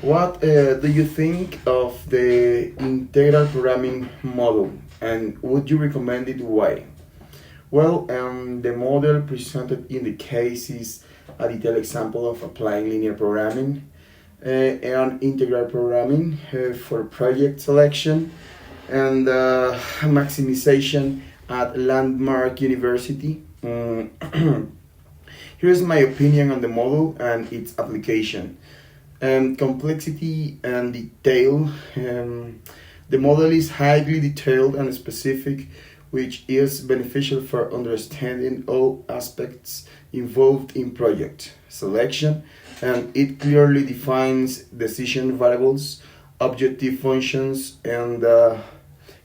What do you think of the integral programming model, and would you recommend it? Why? Well, the model presented in the case is a detailed example of applying linear programming and integral programming for project selection and maximization at Landmark University. Here's my opinion on the model and its application. Complexity and detail. The model is highly detailed and specific, which is beneficial for understanding all aspects involved in project selection, and it clearly defines decision variables, objective functions, and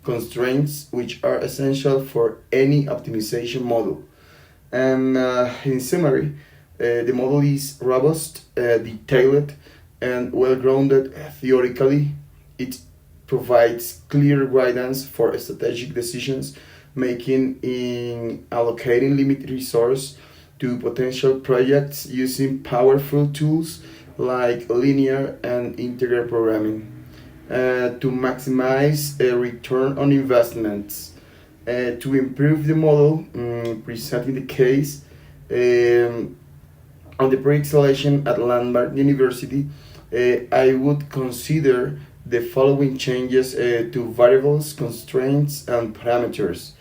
constraints which are essential for any optimization model. And in summary, the model is robust, detailed, and well grounded theoretically. It provides clear guidance for strategic decisions making in allocating limited resource to potential projects using powerful tools like linear and integral programming to maximize a return on investments. To improve the model, presenting the case on the project selection at Landmark University, I would consider the following changes to variables, constraints, and parameters.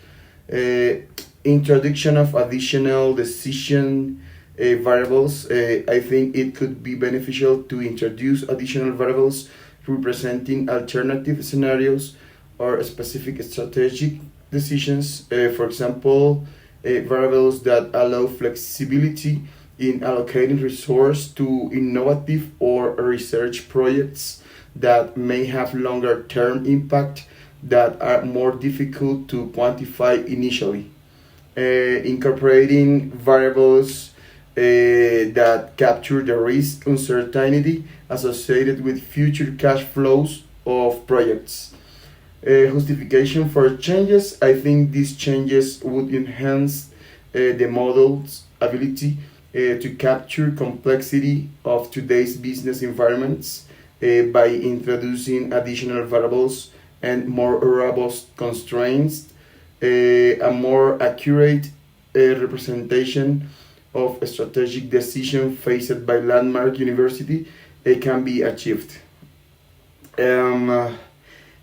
Introduction of additional decision variables. I think it could be beneficial to introduce additional variables representing alternative scenarios or specific strategic decisions. For example, variables that allow flexibility in allocating resource to innovative or research projects that may have longer term impact that are more difficult to quantify initially. Incorporating variables that capture the risk uncertainty associated with future cash flows of projects. Justification for changes. I think these changes would enhance the model's ability to capture complexity of today's business environments by introducing additional variables and more robust constraints. A more accurate representation of a strategic decision faced by Landmark University can be achieved. Um,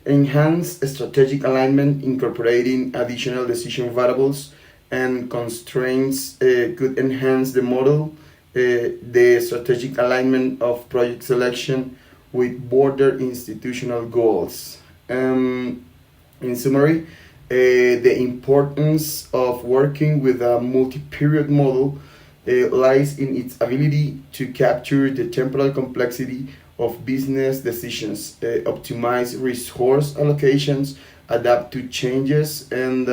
Enhance strategic alignment, incorporating additional decision variables and constraints could enhance the model, the strategic alignment of project selection with broader institutional goals. In summary, the importance of working with a multi-period model lies in its ability to capture the temporal complexity of business decisions, optimize resource allocations, adapt to changes and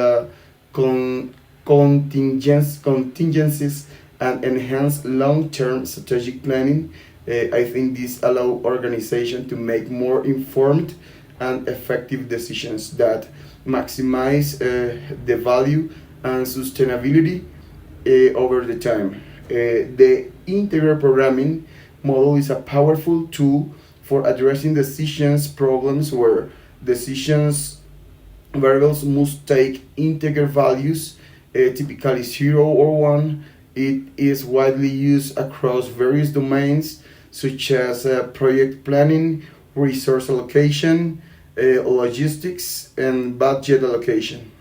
contingencies, and enhance long-term strategic planning. I think this allow organization to make more informed and effective decisions that maximize the value and sustainability over the time. The integral programming model is a powerful tool for addressing decisions problems where decisions variables must take integer values, typically 0 or 1. It is widely used across various domains such as project planning, resource allocation, logistics, and budget allocation.